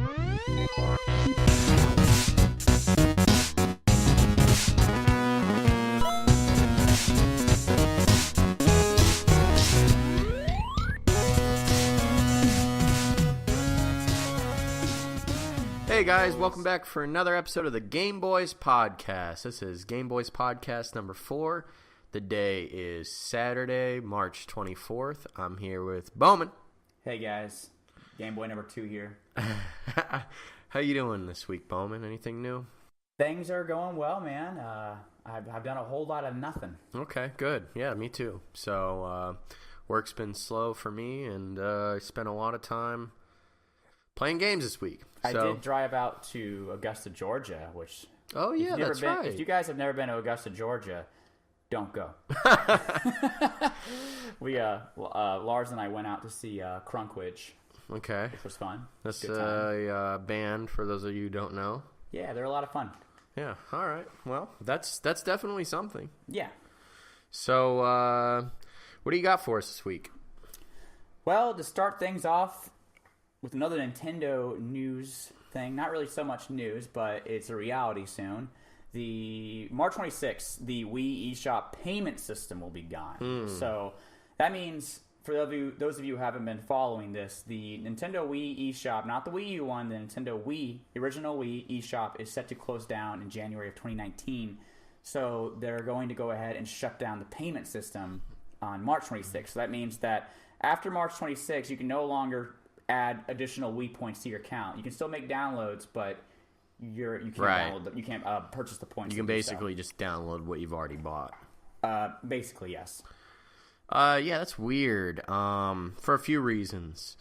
Hey guys, welcome back for another episode of the Game Boyz podcast. This is Game Boyz podcast number 4. The day is Saturday, March 24th. I'm here with Bowman. Hey guys, Game Boy number 2 here. How you doing this week, Bowman? Anything new? Things are going well, man. I've done a whole lot of nothing. Okay, good. Yeah, me too. So, work's been slow for me, and I spent a lot of time playing games this week. I did drive out to Augusta, Georgia, which... Oh, yeah, that's right. If you guys have never been to Augusta, Georgia, don't go. Lars and I went out to see Crunkwitch. Okay. Which was fun. That's a band, for those of you who don't know. Yeah, they're a lot of fun. Yeah, all right. Well, that's definitely something. Yeah. So, what do you got for us this week? Well, to start things off with another Nintendo news thing, not really so much news, but it's a reality soon. The March 26th, the Wii eShop payment system will be gone. So that means, for those of you who haven't been following this, the Nintendo Wii eShop, not the Wii U one, the Nintendo Wii, the original Wii eShop is set to close down in January of 2019. So they're going to go ahead and shut down the payment system on March 26th. So that means that after March 26th, you can no longer add additional Wii points to your account. You can still make downloads, but you can't download them. You can't purchase the points. You can basically just download what you've already bought. Basically, yes. Yeah, that's weird. For a few reasons.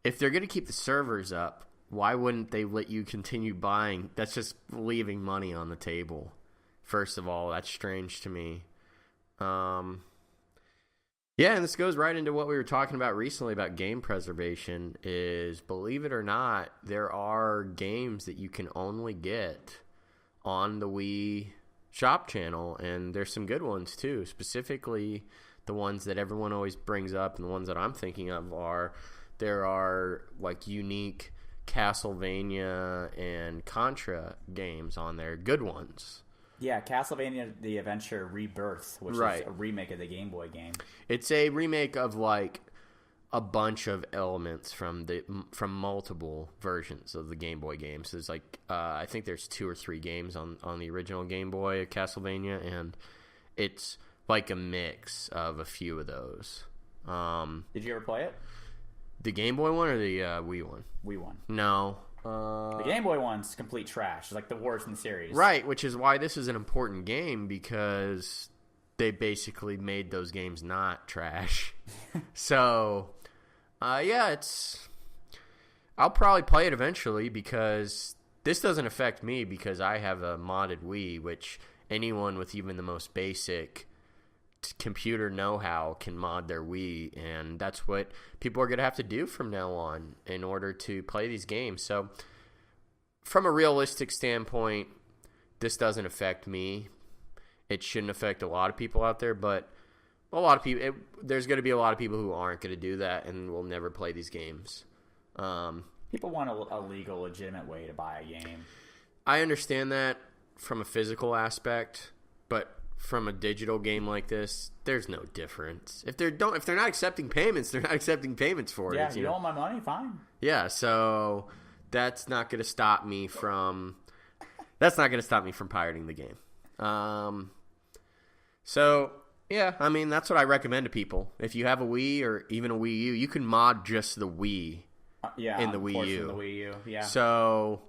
If they're going to keep the servers up, why wouldn't they let you continue buying? That's just leaving money on the table. First of all, that's strange to me. Yeah, and this goes right into what we were talking about recently about game preservation is, believe it or not, there are games that you can only get on the Wii Shop channel, and there's some good ones too. Specifically, the ones that everyone always brings up and the ones that I'm thinking of there are like unique Castlevania and Contra games on there, good ones. Yeah, Castlevania The Adventure Rebirth, which is a remake of the Game Boy game. It's a remake of like a bunch of elements from multiple versions of the Game Boy games. There's like I think there's 2 or 3 games on the original Game Boy Castlevania, and it's like a mix of a few of those. Did you ever play it? The Game Boy one or the Wii one? Wii one. No. The Game Boy one's complete trash. It's like the worst in the series. Right, which is why this is an important game, because they basically made those games not trash. So, yeah, I'll probably play it eventually, because this doesn't affect me because I have a modded Wii, which anyone with even the most basic computer know-how can mod their Wii, and that's what people are going to have to do from now on in order to play these games. So from a realistic standpoint, this doesn't affect me. It shouldn't affect a lot of people out there, but a lot of people, there's going to be a lot of people who aren't going to do that and will never play these games. People want a legal, legitimate way to buy a game. I understand that from a physical aspect, but from a digital game like this, there's no difference. If they're not accepting payments, they're not accepting payments for it. Yeah, you don't want my money, fine. Yeah, so that's not going to stop me from pirating the game. So yeah, I mean, that's what I recommend to people. If you have a Wii or even a Wii U, you can mod just the Wii. In the Wii U. The Wii U. Yeah. So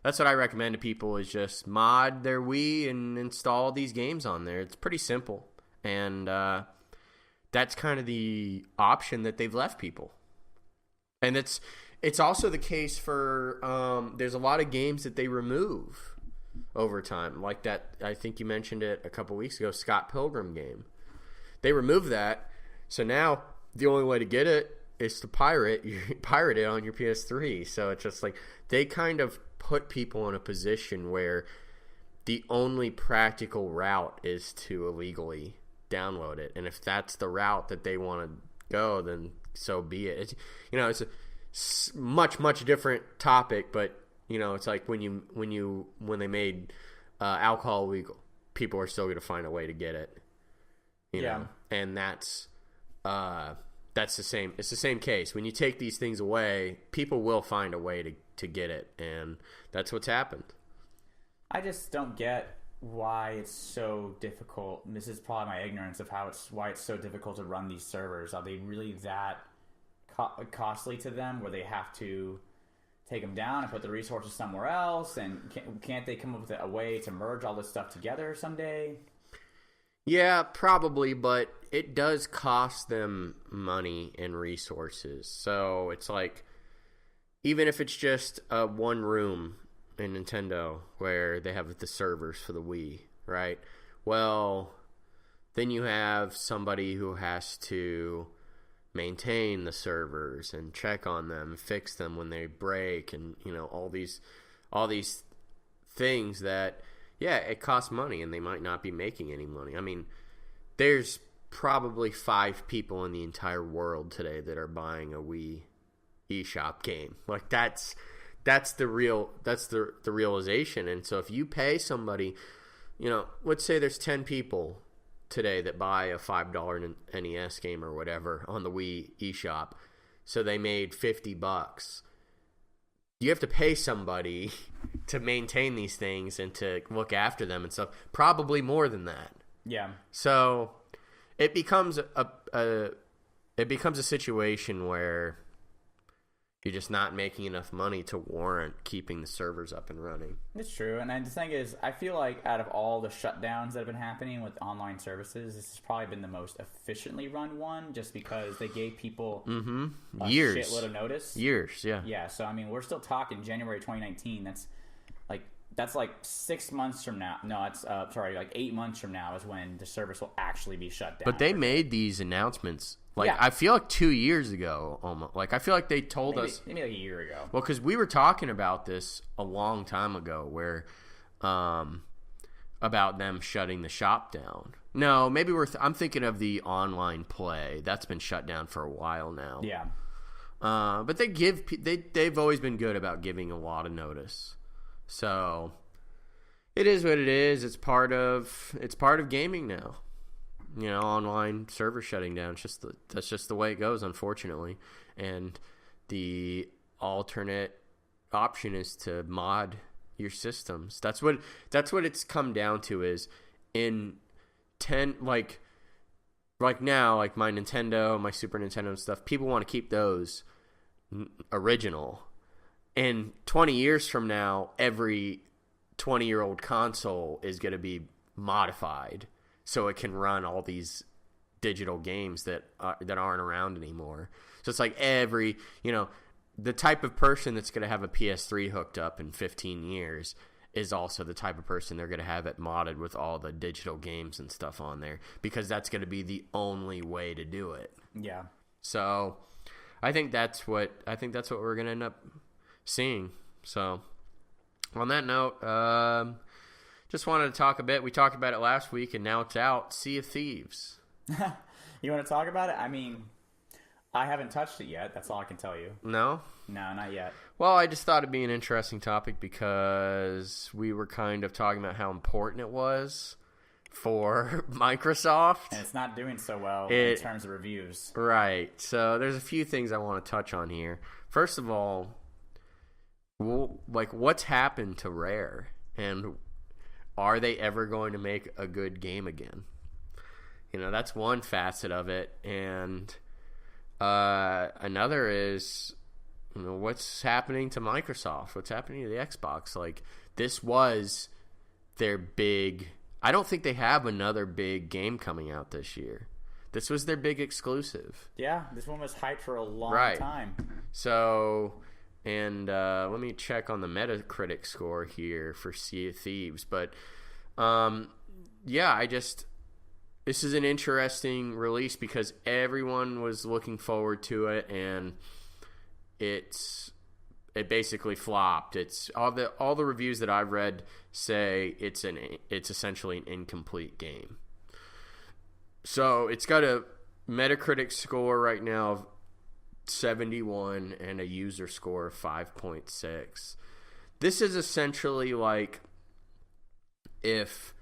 that's what I recommend to people, is just mod their Wii and install these games on there. It's pretty simple. And that's kind of the option that they've left people. And it's also the case for there's a lot of games that they remove over time. Like that, I think you mentioned it a couple weeks ago, Scott Pilgrim game. They removed that. So now the only way to get it is to pirate it on your PS3. So it's just like they kind of put people in a position where the only practical route is to illegally download it. And if that's the route that they want to go, then so be it. much different topic, but it's like when they made alcohol legal, people are still going to find a way to get it. You know, and that's the same. It's the same case. When you take these things away, people will find a way to get it, and that's what's happened. I just don't get why it's so difficult. This is probably my ignorance of why it's so difficult to run these servers. Are they really that costly to them, where they have to take them down and put the resources somewhere else? And can't they come up with a way to merge all this stuff together someday? Yeah, probably, but it does cost them money and resources. So it's like, even if it's just one room in Nintendo where they have the servers for the Wii, right? Well, then you have somebody who has to maintain the servers and check on them, fix them when they break, and all these things that, yeah, it costs money, and they might not be making any money. I mean, there's probably 5 people in the entire world today that are buying a Wii eShop game. Like, that's the realization. And so if you pay somebody, let's say there's 10 people today that buy a $5 NES game or whatever on the Wii eShop, so they made $50. You have to pay somebody to maintain these things and to look after them and stuff. Probably more than that. Yeah. So it becomes a situation where you're just not making enough money to warrant keeping the servers up and running. It's true. And the thing is, I feel like out of all the shutdowns that have been happening with online services, this has probably been the most efficiently run one, just because they gave people a shitload of notice. Years, yeah. Yeah, so I mean, we're still talking January 2019. That's like 6 months from now. No, it's like 8 months from now is when the service will actually be shut down. But they made these announcements. I feel like 2 years ago, almost. Like, I feel like they told us maybe like a year ago. Well, because we were talking about this a long time ago, where about them shutting the shop down. No, maybe I'm thinking of the online play that's been shut down for a while now. Yeah. But they've always been good about giving a lot of notice. So it is what it is. It's part of gaming now. Online server shutting down. That's just the way it goes, unfortunately. And the alternate option is to mod your systems. That's what it's come down to. Is in 10 like now, like my Nintendo, my Super Nintendo and stuff. People want to keep those original. And 20 years from now, every 20-year-old console is going to be modified so it can run all these digital games that aren't around anymore. So it's like the type of person that's going to have a PS3 hooked up in 15 years is also the type of person they're going to have it modded with all the digital games and stuff on there, because that's going to be the only way to do it. Yeah. So I think that's what we're going to end up seeing. So on that note, just wanted to talk a bit. We talked about it last week, and now it's out. Sea of Thieves. You want to talk about it? I mean, I haven't touched it yet. That's all I can tell you. No, not yet. Well, I just thought it'd be an interesting topic because we were kind of talking about how important it was for Microsoft. And it's not doing so well in terms of reviews. Right. So there's a few things I want to touch on here. First of all, what's happened to Rare, and are they ever going to make a good game again? That's one facet of it. And another is, what's happening to Microsoft? What's happening to the Xbox? Like, this was their big... I don't think they have another big game coming out this year. This was their big exclusive. Yeah, this one was hyped for a long time. So... And let me check on the Metacritic score here for Sea of Thieves. But, this is an interesting release because everyone was looking forward to it, and it basically flopped. It's all the reviews that I've read say it's essentially an incomplete game. So it's got a Metacritic score right now of 71 and a user score of 5.6. This is essentially like if,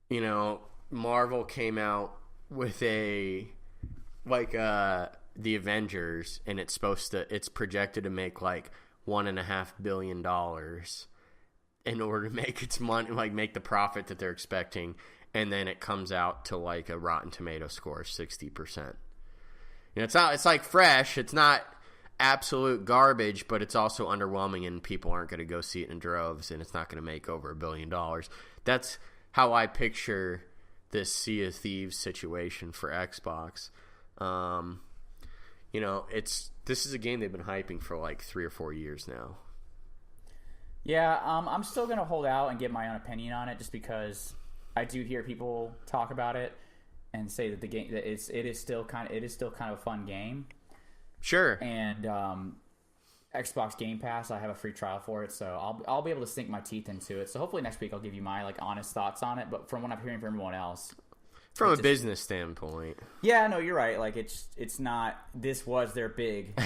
Marvel came out with the Avengers, and it's projected to make like $1.5 billion in order to make its money, like make the profit that they're expecting, and then it comes out to like a Rotten Tomato score of 60%. It's like fresh. It's not absolute garbage, but it's also underwhelming, and people aren't going to go see it in droves, and it's not going to make over $1 billion. That's how I picture this Sea of Thieves situation for Xbox. This is a game they've been hyping for like 3 or 4 years now. Yeah, I'm still going to hold out and give my own opinion on it, just because I do hear people talk about it and say that the game that it is still kind of a fun game. Sure. And Xbox Game Pass, I have a free trial for it, so I'll be able to sink my teeth into it. So hopefully next week I'll give you my like honest thoughts on it. But from what I'm hearing from everyone else, from a business standpoint, yeah, no, you're right. Like it's not. This was their big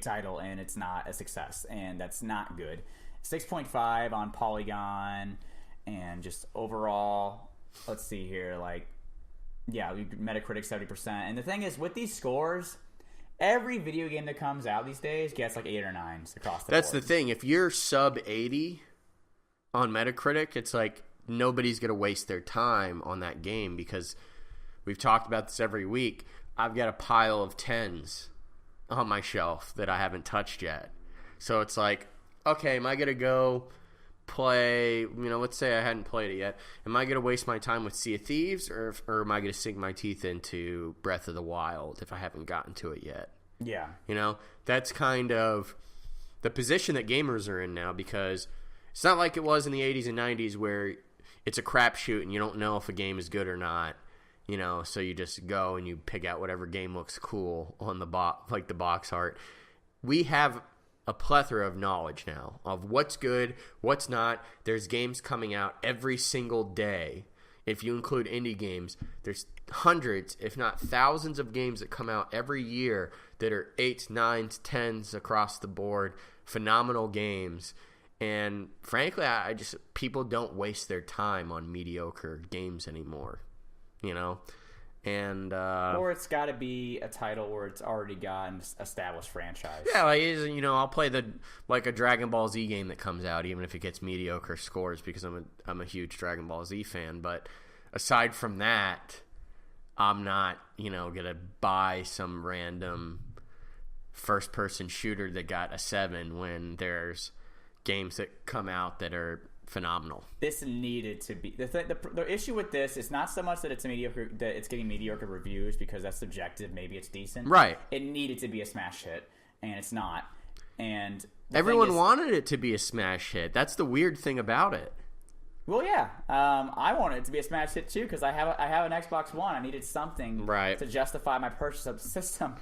title, and it's not a success, and that's not good. 6.5 on Polygon, and just overall, let's see here, like, yeah, Metacritic 70%. And the thing is, with these scores, every video game that comes out these days gets like 8 or 9s across the board. That's the thing. If you're sub 80 on Metacritic, it's like nobody's going to waste their time on that game, because we've talked about this every week. I've got a pile of 10s on my shelf that I haven't touched yet. So it's like, okay, am I going to go play, let's say I hadn't played it yet. Am I going to waste my time with Sea of Thieves, or am I going to sink my teeth into Breath of the Wild if I haven't gotten to it yet? Yeah. That's kind of the position that gamers are in now, because it's not like it was in the 80s and 90s where it's a crapshoot and you don't know if a game is good or not. So you just go and you pick out whatever game looks cool on the like the box art. We have a plethora of knowledge now of what's good, what's not. There's games coming out every single day. If you include indie games, there's hundreds, if not thousands of games that come out every year that are 8s, 9s, 10s across the board. Phenomenal games. And frankly, people don't waste their time on mediocre games anymore, And or it's got to be a title where it's already got an established franchise. Yeah, I'll play a Dragon Ball Z game that comes out, even if it gets mediocre scores, because I'm a huge Dragon Ball Z fan. But aside from that, I'm not gonna buy some random first person shooter that got a 7 when there's games that come out that are phenomenal. This needed to be the issue with this is not so much that it's getting mediocre reviews, because that's subjective. Maybe it's decent. Right. It needed to be a smash hit, and it's not. And everyone wanted it to be a smash hit. That's the weird thing about it. Well, yeah, I wanted it to be a smash hit too, because I have an Xbox One. I needed something to justify my purchase of the system,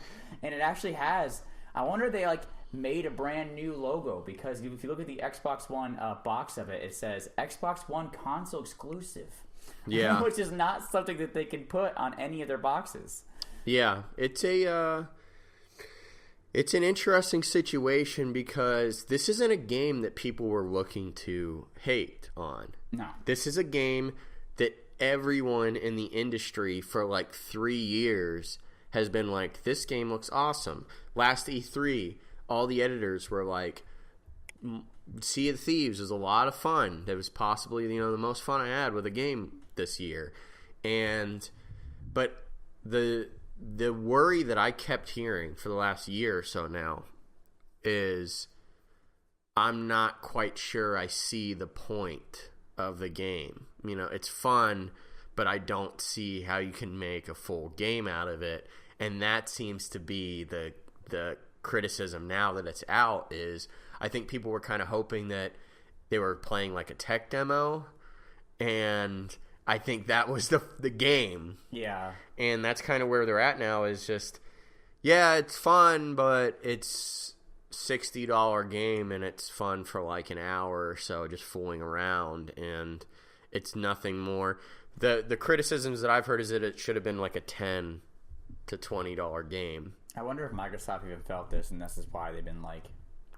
and it actually has. I wonder if they made a brand new logo, because if you look at the Xbox One box of it, it says Xbox One console exclusive. Yeah. Which is not something that they can put on any of their boxes. Yeah, it's an interesting situation, because this isn't a game that people were looking to hate on. No. This is a game that everyone in the industry for 3 years has been like, this game looks awesome. Last E3, all the editors were like, Sea of Thieves is a lot of fun. That was possibly the most fun I had with a game this year. But the worry that I kept hearing for the last year or so now is, I'm not quite sure I see the point of the game. It's fun, but I don't see how you can make a full game out of it. And that seems to be the criticism now that it's out. Is I think people were kind of hoping that they were playing like a tech demo, and I think that was the game. Yeah. And that's kind of where they're at now, is just, yeah, it's fun, but it's $60 game, and it's fun for an hour or so just fooling around, and it's nothing more. The criticisms that I've heard is that it should have been a $10 to $20 game. I wonder if Microsoft even felt this, and this is why they've been like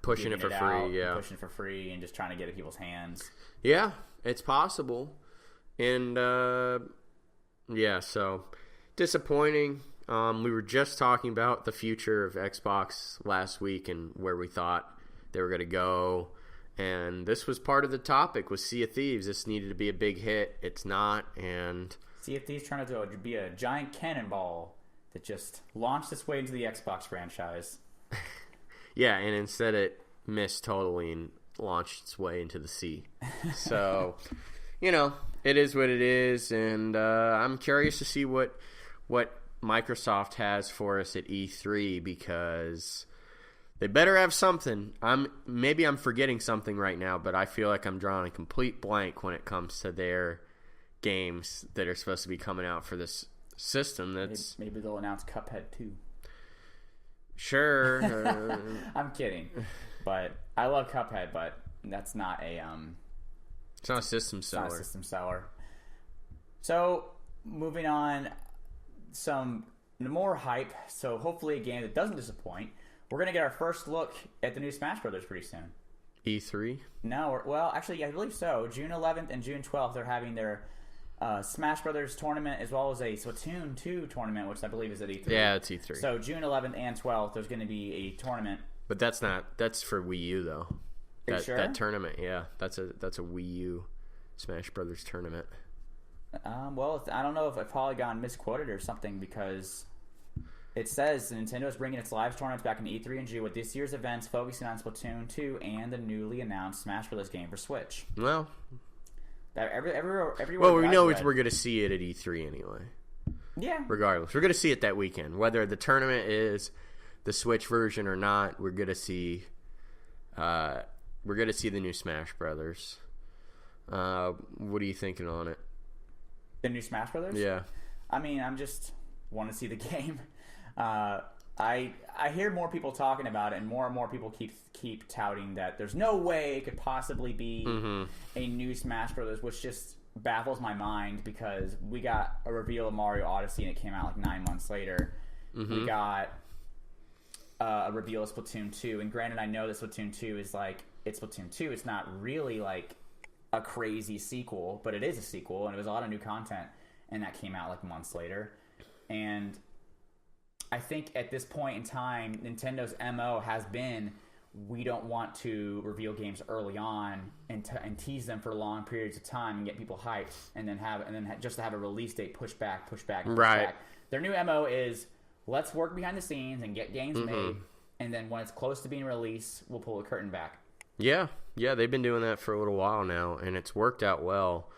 pushing it for free, pushing it for free, and just trying to get it in people's hands. Yeah, it's possible, and so disappointing. We were just talking about the future of Xbox last week and where we thought they were going to go, and this was part of the topic was Sea of Thieves. This needed to be a big hit. It's not, and Sea of Thieves trying to be a giant cannonball that just launched its way into the Xbox franchise. Yeah, and instead it missed totally and launched its way into the sea. So, it is what it is, and I'm curious to see what Microsoft has for us at E3, because they better have something. Maybe I'm forgetting something right now, but I feel like I'm drawing a complete blank when it comes to their games that are supposed to be coming out for this system. Maybe they'll announce Cuphead 2. Sure. I'm kidding. But I love Cuphead, but that's not a it's not a system seller. Not a system seller. So, moving on, some more hype. So, hopefully a game that doesn't disappoint. We're going to get our first look at the new Smash Brothers pretty soon. E3? No, well, actually, I believe so. June 11th and June 12th, they're having their Smash Brothers tournament, as well as a Splatoon 2 tournament, which I believe is at E3. Yeah, it's E3. So June 11th and 12th, there's going to be a tournament. But that's for Wii U though. Are you sure? That tournament, yeah, that's a Wii U Smash Brothers tournament. Well, I don't know if Polygon misquoted or something, because it says Nintendo is bringing its live tournaments back in E3 in June, with this year's events focusing on Splatoon 2 and the newly announced Smash Brothers game for Switch. Well, everywhere. Well, we know we're going to see it at E3 anyway. Yeah. Regardless, we're going to see it that weekend, whether the tournament is the Switch version or not. We're going to see. We're going to see the new Smash Brothers. What are you thinking on it? The new Smash Brothers? Yeah. I mean, I'm just want to see the game. I hear more people talking about it, and more people keep touting that there's no way it could possibly be a new Smash Brothers, which just baffles my mind, because we got a reveal of Mario Odyssey and it came out like 9 months later. We got a reveal of Splatoon 2, and granted, I know that Splatoon 2 is like, it's Splatoon 2. It's not really like a crazy sequel, but it is a sequel, and it was a lot of new content, and that came out like months later. And I think at this point in time, Nintendo's MO has been, we don't want to reveal games early on and tease them for long periods of time and get people hyped, and then just to have a release date push back. Right. Their new MO is, let's work behind the scenes and get games made, and then when it's close to being released, we'll pull the curtain back. Yeah, they've been doing that for a little while now, and it's worked out well.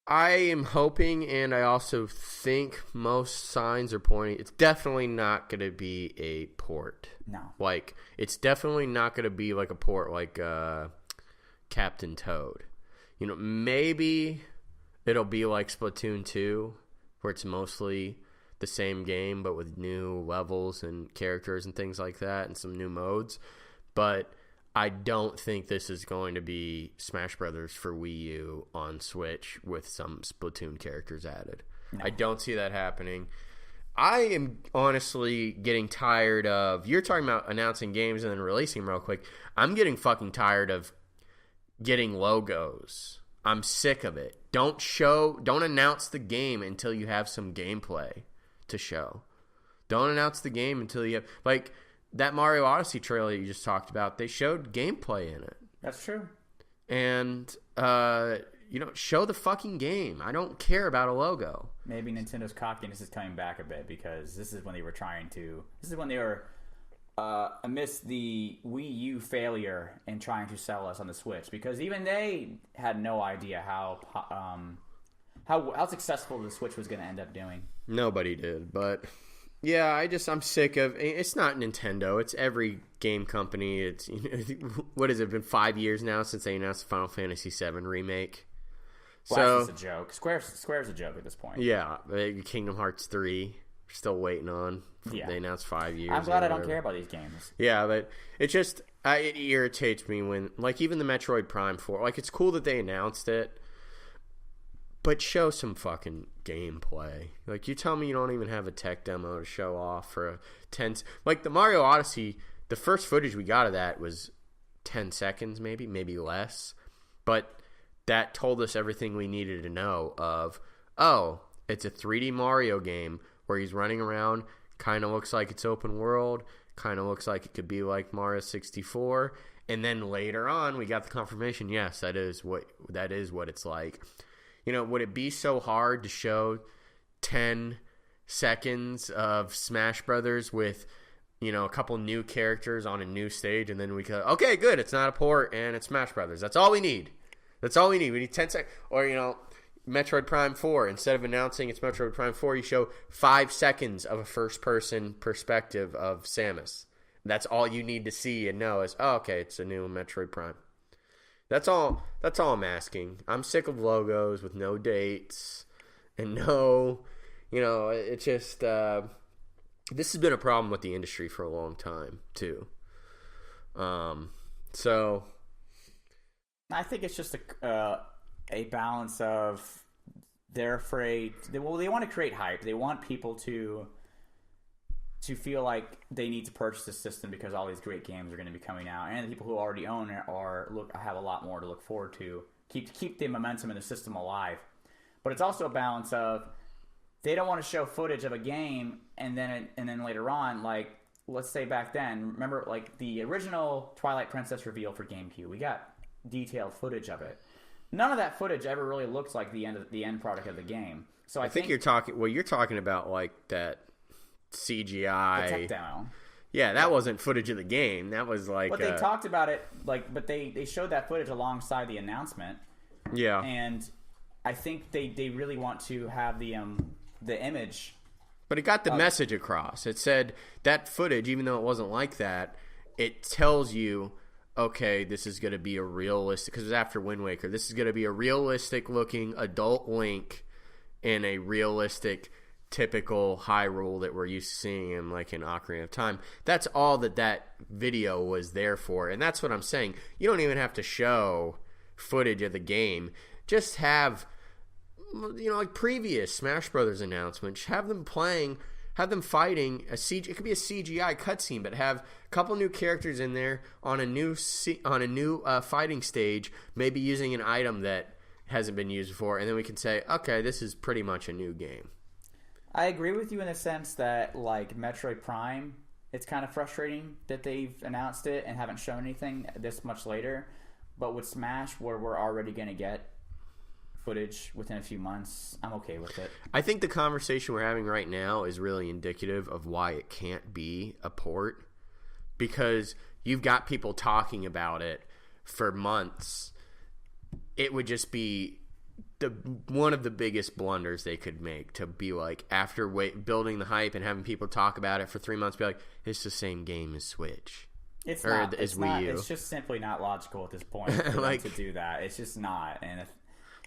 I am hoping, and I also think most signs are pointing, it's definitely not going to be a port. No. Like, it's definitely not going to be like a port like Captain Toad. Maybe it'll be like Splatoon 2, where it's mostly the same game, but with new levels and characters and things like that, and some new modes. But I don't think this is going to be Smash Brothers for Wii U on Switch with some Splatoon characters added. No. I don't see that happening. I am honestly getting tired of, you're talking about announcing games and then releasing them real quick. I'm getting fucking tired of getting logos. I'm sick of it. Don't announce the game until you have some gameplay to show. Don't announce the game until you have, like, that Mario Odyssey trailer you just talked about, they showed gameplay in it. That's true. And, show the fucking game. I don't care about a logo. Maybe Nintendo's cockiness is coming back a bit, because this is when they were amidst the Wii U failure and trying to sell us on the Switch, because even they had no idea how successful the Switch was going to end up doing. Nobody did, but yeah, I'm sick of, it's not Nintendo, it's every game company. It's, what has it been, 5 years now since they announced the Final Fantasy VII remake? Well, that's just a joke. Square's a joke at this point. Yeah, Kingdom Hearts 3, we're still waiting on. Yeah. They announced 5 years. I'm glad I don't care about these games. Yeah, but it just, it irritates me when, like, even the Metroid Prime 4, like, it's cool that they announced it, But show some fucking gameplay. Like, you tell me you don't even have a tech demo to show off for a 10... Like, the Mario Odyssey, the first footage we got of that was 10 seconds maybe less. But that told us everything we needed to know of, oh, it's a 3D Mario game where he's running around, kind of looks like it's open world, kind of looks like it could be like Mario 64. And then later on, we got the confirmation, yes, that is what it's like. You know, would it be so hard to show 10 seconds of Smash Brothers with, you know, a couple new characters on a new stage, and then we go, okay, good, it's not a port, and it's Smash Brothers. That's all we need. We need 10 seconds. Or, you know, Metroid Prime 4, instead of announcing it's Metroid Prime 4, you show 5 seconds of a first-person perspective of Samus. That's all you need to see and know is, oh, okay, it's a new Metroid Prime. That's all I'm asking. I'm sick of logos with no dates and no, you know, it just, this has been a problem with the industry for a long time, too. So I think it's just a balance of they're afraid. They want to create hype. They want people to feel like they need to purchase the system because all these great games are going to be coming out, and the people who already own it have a lot more to look forward to. Keep the momentum in the system alive. But it's also a balance of they don't want to show footage of a game and then later on, like, let's say back then, remember like the original Twilight Princess reveal for GameCube, we got detailed footage of it. None of that footage ever really looks like the end product of the game. So I think you're talking about like that CGI. The tech demo. Yeah, that wasn't footage of the game. That was like. But they talked about it, but they showed that footage alongside the announcement. Yeah. And I think they really want to have the image. But it got the message across. It said that footage, even though it wasn't like that, it tells you, okay, this is going to be a realistic, because it was after Wind Waker, this is going to be a realistic looking adult Link in a realistic, typical Hyrule that we're used to seeing in like in Ocarina of Time. That's all that video was there for. And that's what I'm saying. You don't even have to show footage of the game. Just have, you know, like previous Smash Brothers announcements, have them fighting a CG. It could be a CGI cutscene, but have a couple new characters in there on a new fighting stage, maybe using an item that hasn't been used before, and then we can say, okay, this is pretty much a new game. I agree with you in the sense that, like, Metroid Prime, it's kind of frustrating that they've announced it and haven't shown anything this much later. But with Smash, where we're already going to get footage within a few months, I'm okay with it. I think the conversation we're having right now is really indicative of why it can't be a port, because you've got people talking about it for months. It would just be one of the biggest blunders they could make, to be like, after building the hype and having people talk about it for 3 months, be like, it's the same game as Switch. It's not. It's just simply not logical at this point for like, them to do that. It's just not. And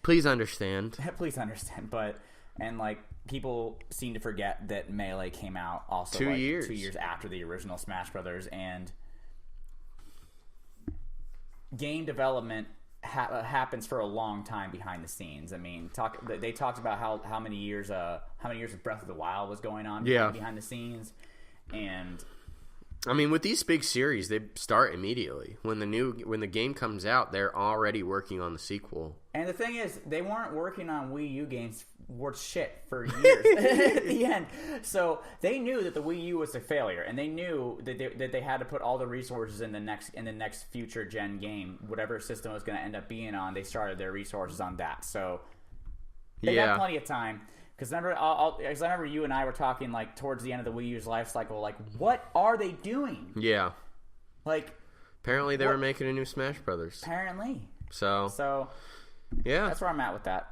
please understand. Please understand. But like, people seem to forget that Melee came out also 2 years. 2 years after the original Smash Brothers, and game development happens for a long time behind the scenes. I mean, they talked about how many years of Breath of the Wild was going on behind the scenes, and I mean, with these big series, they start immediately. When the game comes out, they're already working on the sequel. And the thing is, they weren't working on Wii U games worth shit for years at the end. So they knew that the Wii U was a failure, and they knew that they had to put all the resources in the next future gen game, whatever system it was going to end up being on. They started their resources on that, so they got plenty of time. Because I remember you and I were talking like towards the end of the Wii U's life cycle, like, what are they doing? Yeah. Like, apparently they were making a new Smash Brothers. Apparently. So yeah, that's where I'm at with that.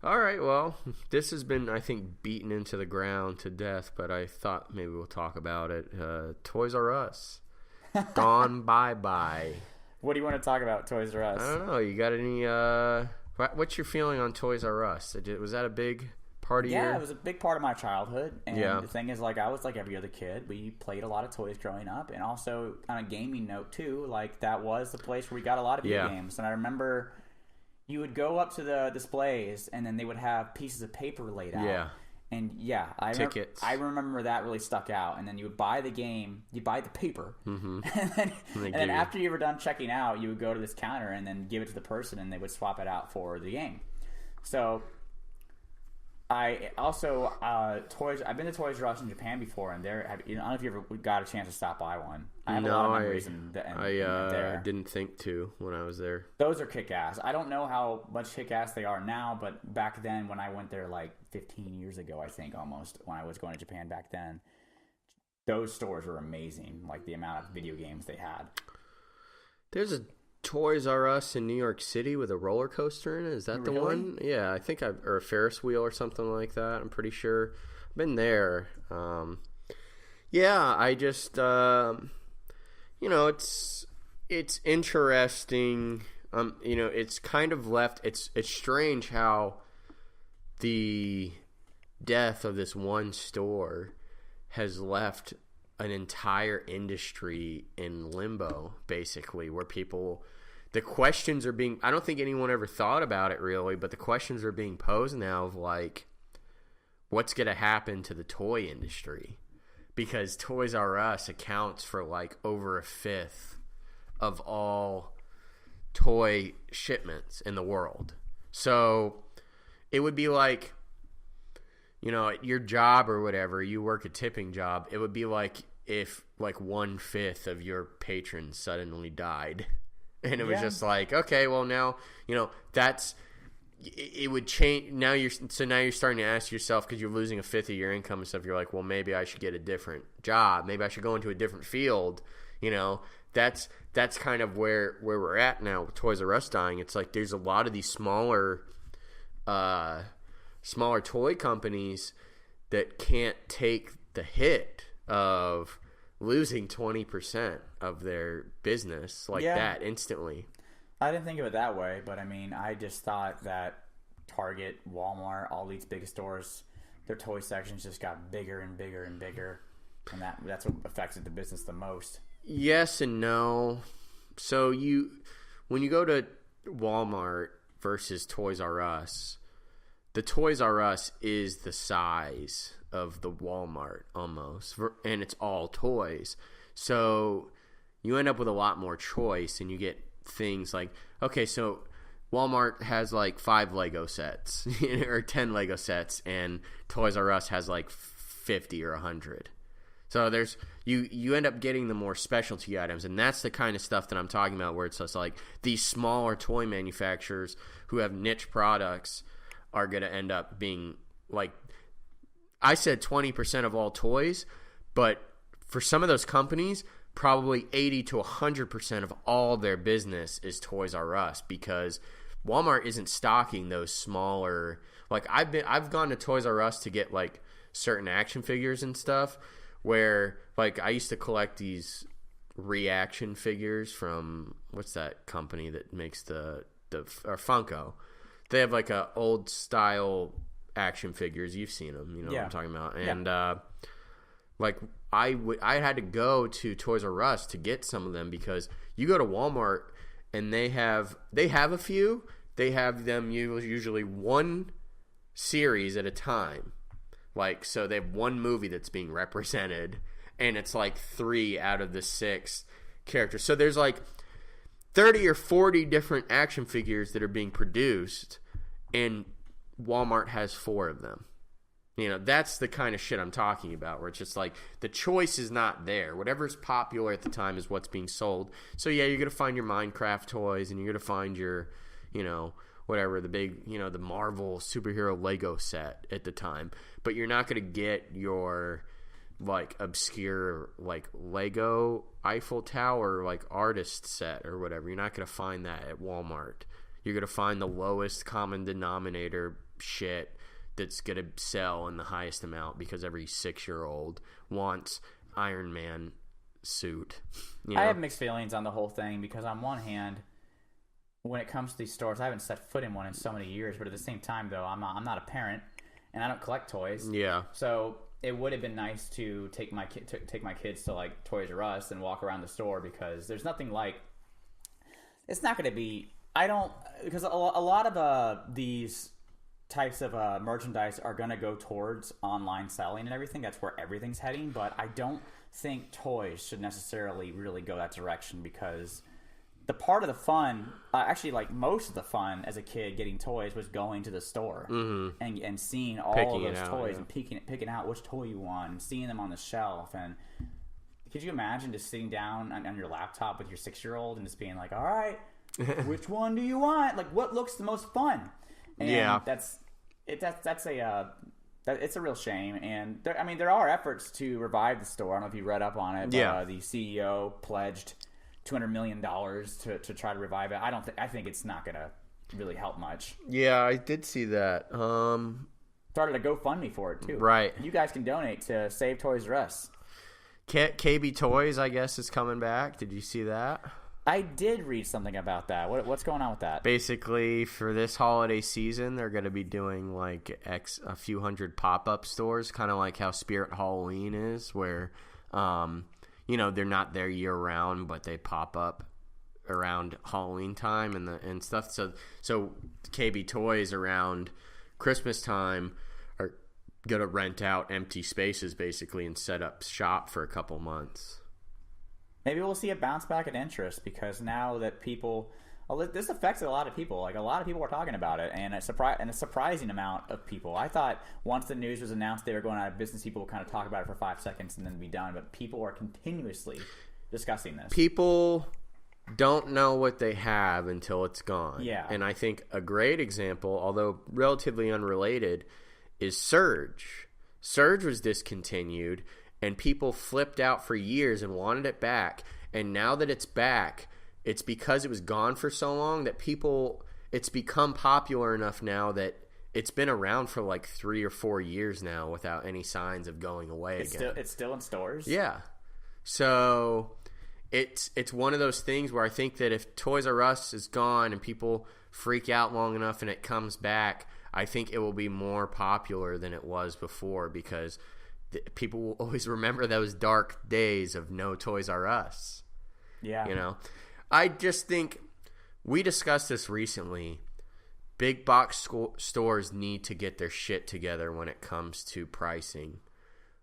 All right, well, this has been, I think, beaten into the ground to death, but I thought maybe we'll talk about it. Toys R Us. Gone bye-bye. What do you want to talk about, Toys R Us? I don't know. You got any... what's your feeling on Toys R Us? Was that a big part of it was a big part of my childhood. And the thing is, like, I was like every other kid. We played a lot of toys growing up. And also, on a gaming note, too, like, that was the place where we got a lot of video games. And I remember... you would go up to the displays, and then they would have pieces of paper laid out. Yeah. And Tickets. I remember that really stuck out. And then you would buy the game, you buy the paper, Mm-hmm. and then after you were done checking out, you would go to this counter and then give it to the person, and they would swap it out for the game. So I also toys. I've been to Toys R Us in Japan before, and I don't know if you ever got a chance to stop by one. I have a lot of memories there. Didn't think to when I was there. Those are kick-ass. I don't know how much kick-ass they are now, but back then when I went there like 15 years ago, I think almost, when I was going to Japan back then, those stores were amazing. Like the amount of video games they had. There's a Toys R Us in New York City with a roller coaster in it. Is that the one? Yeah, I think or a Ferris wheel or something like that. I'm pretty sure. I've been there. Yeah, I just it's interesting. It's kind of left. It's strange how the death of this one store has left an entire industry in limbo, basically, where the questions are being, I don't think anyone ever thought about it really, but the questions are being posed now of like, what's going to happen to the toy industry? Because Toys R Us accounts for like over a fifth of all toy shipments in the world. So it would be like, at your job or whatever, you work a tipping job, it would be like if like 1/5 of your patrons suddenly died. And it was just like, okay, well now, it would change. Now you're starting to ask yourself, because you're losing a fifth of your income and stuff, you're like, well, maybe I should get a different job. Maybe I should go into a different field. That's kind of where we're at now with Toys R Us dying. It's like there's a lot of these smaller toy companies that can't take the hit of losing 20% of their business that instantly. I didn't think of it that way, but I mean, I just thought that Target, Walmart, all these big stores, their toy sections just got bigger and bigger and bigger, and that's what affected the business the most. Yes and no. So when you go to Walmart versus Toys R Us, the Toys R Us is the size of the Walmart almost, and it's all toys. So you end up with a lot more choice, and you get things like, okay, so Walmart has like 5 Lego sets or 10 Lego sets, and Toys R Us has like 50 or 100. So there's you end up getting the more specialty items, and that's the kind of stuff that I'm talking about, where it's just like these smaller toy manufacturers who have niche products are going to end up being like, I said 20% of all toys, but for some of those companies, probably 80 to 100% of all their business is Toys R Us, because Walmart isn't stocking those smaller. Like I've gone to Toys R Us to get like certain action figures and stuff, where like I used to collect these reaction figures from, what's that company that makes or Funko. They have like a old style action figures. You've seen them, what I'm talking about. And like I had to go to Toys R Us to get some of them, because you go to Walmart and they have a few. They have them usually one series at a time. Like, so they have one movie that's being represented, and it's like 3 out of the 6 characters. So there's like 30 or 40 different action figures that are being produced, and Walmart has 4 of them. That's the kind of shit I'm talking about, where it's just like the choice is not there. Whatever's popular at the time is what's being sold. So yeah, you're going to find your Minecraft toys, and you're going to find your, whatever, the big, the Marvel superhero Lego set at the time. But you're not going to get your like obscure like Lego Eiffel Tower like artist set or whatever. You're not going to find that at Walmart. You're going to find the lowest common denominator shit that's going to sell in the highest amount, because every 6-year-old wants Iron Man suit. I have mixed feelings on the whole thing, because on one hand, when it comes to these stores, I haven't set foot in one in so many years, but at the same time, though, I'm not a parent, and I don't collect toys. Yeah. So it would have been nice to take my kids to like Toys R Us and walk around the store, because there's nothing like. It's not going to be I don't, because a lot of these types of merchandise are going to go towards online selling and everything. That's where everything's heading. But I don't think toys should necessarily really go that direction, because the part of the fun, actually, like most of the fun as a kid getting toys was going to the store and seeing all of those toys and picking out which toy you want and seeing them on the shelf. And could you imagine just sitting down on your laptop with your 6-year-old and just being like, all right, which one do you want? Like, what looks the most fun? And it's a real shame. And there are efforts to revive the store. I don't know if you read up on it, but the CEO pledged $200 million to try to revive it. I think it's not going to really help much. Yeah, I did see that. Started a GoFundMe for it too. Right. You guys can donate to Save Toys R Us. KB Toys, I guess, is coming back. Did you see that? I did read something about that. What's going on with that? Basically, for this holiday season, they're going to be doing like a few hundred pop-up stores, kind of like how Spirit Halloween is, where they're not there year-round, but they pop up around Halloween time and stuff. So KB Toys around Christmas time are going to rent out empty spaces, basically, and set up shop for a couple months. Maybe we'll see a bounce back in interest, because now that this affects a lot of people. Like, a lot of people are talking about it, and a surprising amount of people. I thought once the news was announced they were going out of business, people would kind of talk about it for 5 seconds and then be done. But people are continuously discussing this. People don't know what they have until it's gone. Yeah. And I think a great example, although relatively unrelated, is Surge. Surge was discontinued, and people flipped out for years and wanted it back. And now that it's back, it's because it was gone for so long that it's become popular enough now that it's been around for like 3 or 4 years now without any signs of going away again. It's still in stores? Yeah. So it's one of those things where I think that if Toys R Us is gone and people freak out long enough and it comes back, I think it will be more popular than it was before, because people will always remember those dark days of no Toys R Us. Yeah. I just think we discussed this recently. Big box stores need to get their shit together when it comes to pricing.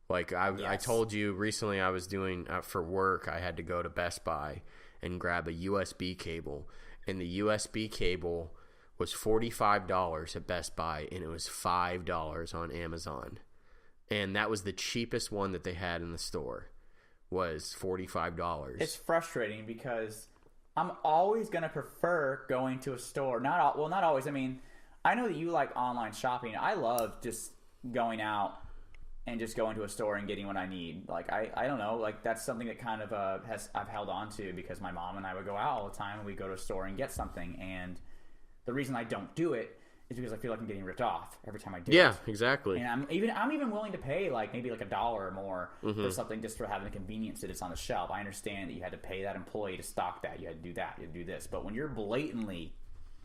Like I told you recently, I was doing for work, I had to go to Best Buy and grab a USB cable, and the USB cable was $45 at Best Buy, and it was $5 on Amazon. And that was the cheapest one that they had in the store, was $45. It's frustrating because I'm always going to prefer going to a store. Not always. I mean, I know that you like online shopping. I love just going out and just going to a store and getting what I need. Like, I don't know. Like, that's something that kind of I've held on to, because my mom and I would go out all the time and we'd go to a store and get something. And the reason I don't do it is because I feel like I'm getting ripped off every time I do it. Yeah, exactly. And I'm even willing to pay maybe $1 or more for something just for having the convenience that it's on the shelf. I understand that you had to pay that employee to stock that. You had to do that. You had to do this. But when you're blatantly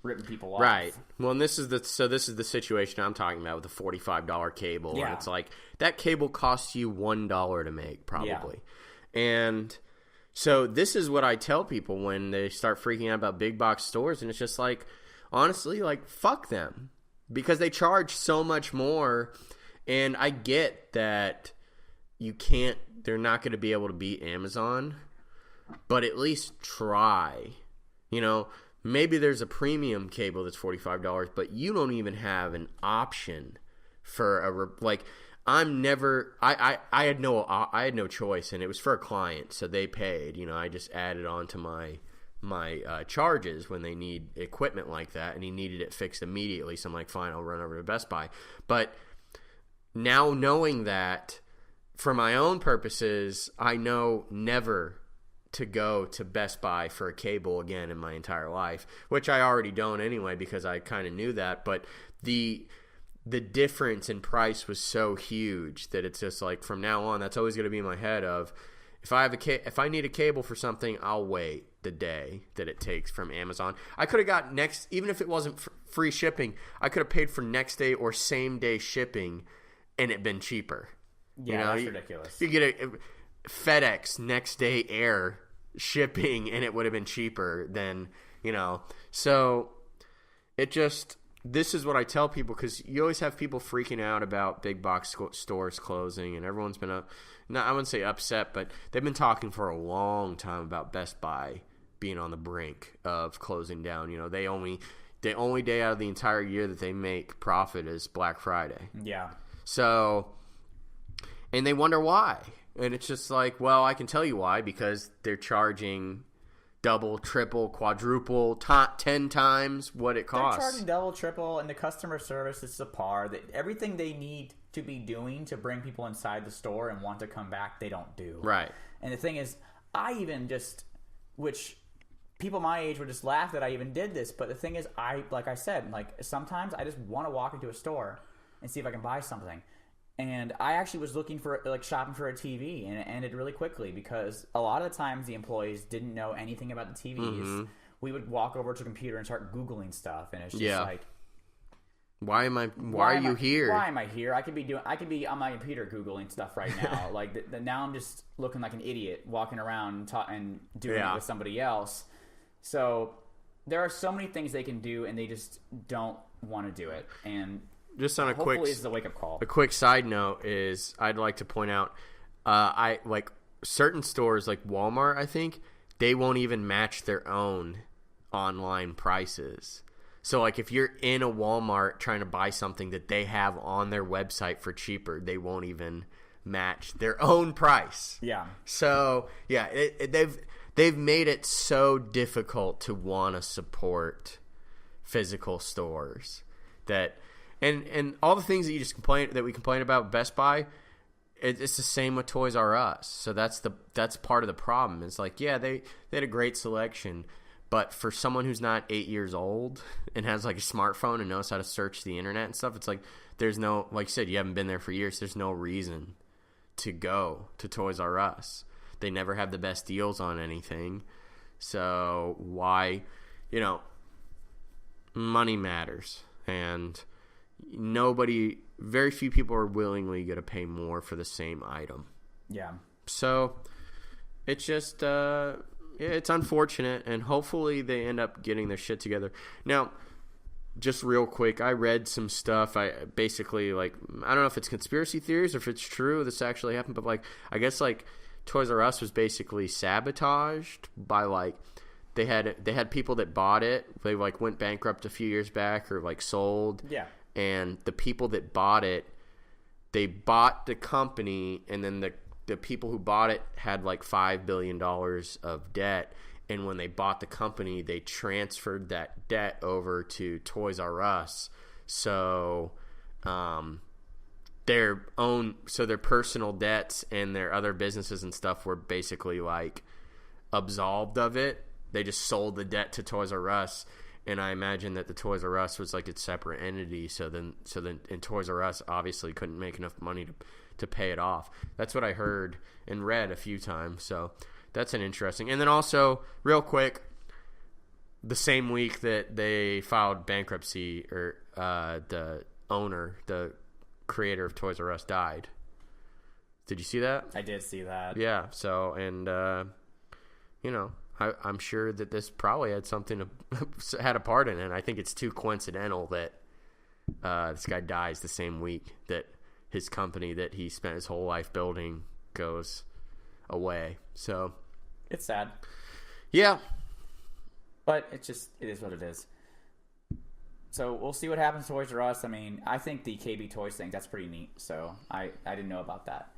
ripping people off, right? Well, and this is the situation I'm talking about with the $45 cable. Yeah. And it's like that cable costs you $1 to make, probably. Yeah. And so this is what I tell people when they start freaking out about big box stores, and it's just like, honestly, like, fuck them, because they charge so much more. And I get that they're not going to be able to beat Amazon, but at least try. Maybe there's a premium cable that's $45, but you don't even have an option for I had no choice, and it was for a client, so they paid. I just added on to my charges when they need equipment like that, and he needed it fixed immediately, so I'm like, fine, I'll run over to Best Buy. But now, knowing that, for my own purposes, I know never to go to Best Buy for a cable again in my entire life, which I already don't anyway, because I kind of knew that. But the difference in price was so huge that it's just like, from now on, that's always going to be in my head of, if I need a cable for something, I'll wait the day that it takes from Amazon. I could have got even if it wasn't free shipping, I could have paid for next day or same day shipping, and it'd been cheaper. Yeah, that's ridiculous. You get a FedEx next day air shipping, and it would have been cheaper than, So it just, this is what I tell people, because you always have people freaking out about big box stores closing, and everyone's been, I wouldn't say upset, but they've been talking for a long time about Best Buy being on the brink of closing down. The only day out of the entire year that they make profit is Black Friday. Yeah. So, and they wonder why. And it's just like, well, I can tell you why, because they're charging double, triple, quadruple, 10 times what it costs. They're charging double, triple, and the customer service is subpar. Everything they need to be doing to bring people inside the store and want to come back, they don't do. Right. And the thing is, which people my age would just laugh that I even did this, but the thing is, like I said, sometimes I just want to walk into a store and see if I can buy something. And I actually was looking for, shopping for a TV, and it ended really quickly because a lot of the times the employees didn't know anything about the TVs. Mm-hmm. We would walk over to a computer and start Googling stuff, and it's just like, why are you here? Why am I here? I could be on my computer Googling stuff right now. Now I'm just looking like an idiot walking around and doing it with somebody else. So there are so many things they can do, and they just don't want to do it. And just on hopefully it's a wake-up call. A quick side note is I'd like to point out, I like certain stores like Walmart, I think, they won't even match their own online prices. So if you're in a Walmart trying to buy something that they have on their website for cheaper, they won't even match their own price. Yeah. So, yeah, they've made it so difficult to want to support physical stores that and all the things that we complain about Best Buy, it's the same with Toys R Us. So that's part of the problem. It's they had a great selection, but for someone who's not 8 years old and has a smartphone and knows how to search the internet and stuff, it's there's no, like you said, you haven't been there for years. There's no reason to go to Toys R Us. They never have the best deals on anything. So why, money matters, and very few people are willingly going to pay more for the same item. Yeah. So it's just, it's unfortunate, and hopefully they end up getting their shit together. Now, just real quick, I read some stuff. I basically, I don't know if it's conspiracy theories or if it's true this actually happened, but I guess Toys R Us was basically sabotaged by they had people that bought it. They went bankrupt a few years back or sold. Yeah. And the people that bought it, they bought the company, and then the people who bought it had $5 billion of debt. And when they bought the company, they transferred that debt over to Toys R Us. So their personal debts and their other businesses and stuff were basically absolved of it. They just sold the debt to Toys R Us. And I imagine that the Toys R Us was its separate entity. So then and Toys R Us obviously couldn't make enough money to pay it off. That's what I heard and read a few times. So that's an interesting. And then also, real quick, the same week that they filed bankruptcy, or the owner, the creator of Toys R Us, died. Did you see that? I did see that. Yeah. So, and I'm sure that this probably had a part in it. I think it's too coincidental that this guy dies the same week that his company that he spent his whole life building goes away. So it's sad. Yeah. But it is what it is. So we'll see what happens to Toys R Us. I mean, I think the KB Toys thing, that's pretty neat. So I didn't know about that.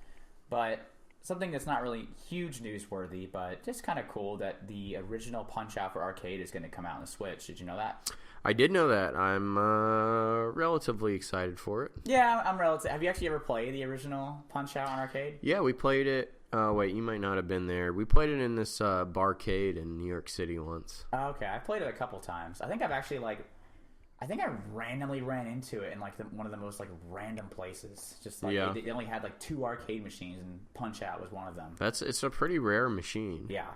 But something that's not really huge newsworthy, but just kind of cool, that the original Punch-Out for arcade is going to come out on the Switch. Did you know that? I did know that. I'm relatively excited for it. Yeah, I'm relatively. Have you actually ever played the original Punch-Out on arcade? Yeah, we played it. Wait, you might not have been there. We played it in this barcade in New York City once. Oh, okay, I played it a couple times. I think I've actually I think I randomly ran into it in one of the most random places. Just yeah. They only had 2 arcade machines, and Punch Out was one of them. It's a pretty rare machine. Yeah.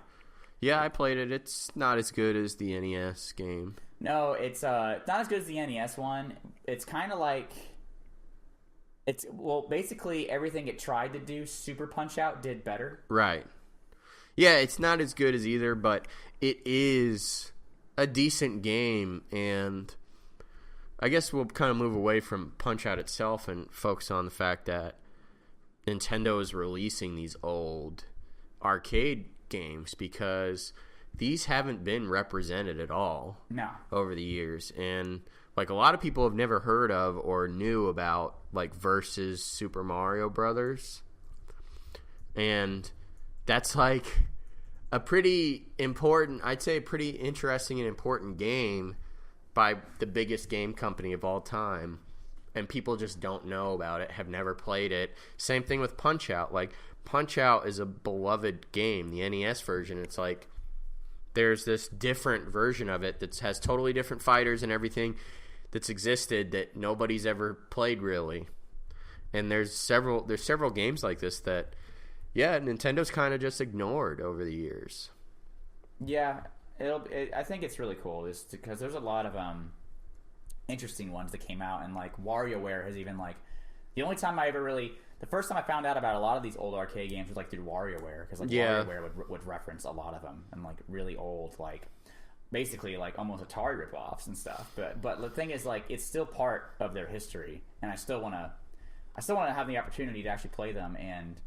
Yeah, I played it. It's not as good as the NES game. No, it's not as good as the NES one. It's kind of basically everything it tried to do, Super Punch Out did better. Right. Yeah, it's not as good as either, but it is a decent game, and I guess we'll kind of move away from Punch-Out itself and focus on the fact that Nintendo is releasing these old arcade games because these haven't been represented at all over the years. And like a lot of people have never heard of or knew about like Versus Super Mario Brothers. And that's like a pretty important, I'd say a pretty interesting and important game by the biggest game company of all time, and people just don't know about it, have never played it. Same thing with Punch-Out. Like, Punch-Out is a beloved game, the NES version. It's like there's this different version of it that has totally different fighters and everything that's existed that nobody's ever played really. And there's several games like this that, yeah, Nintendo's kind of just ignored over the years. Yeah, I think it's really cool just because there's a lot of interesting ones that came out, and like WarioWare has even like the first time I found out about a lot of these old arcade games was like through WarioWare, because like WarioWare would reference a lot of them and like really old, like basically like almost Atari ripoffs and stuff. But the thing is, like, it's still part of their history, and I still want to have the opportunity to actually play them, and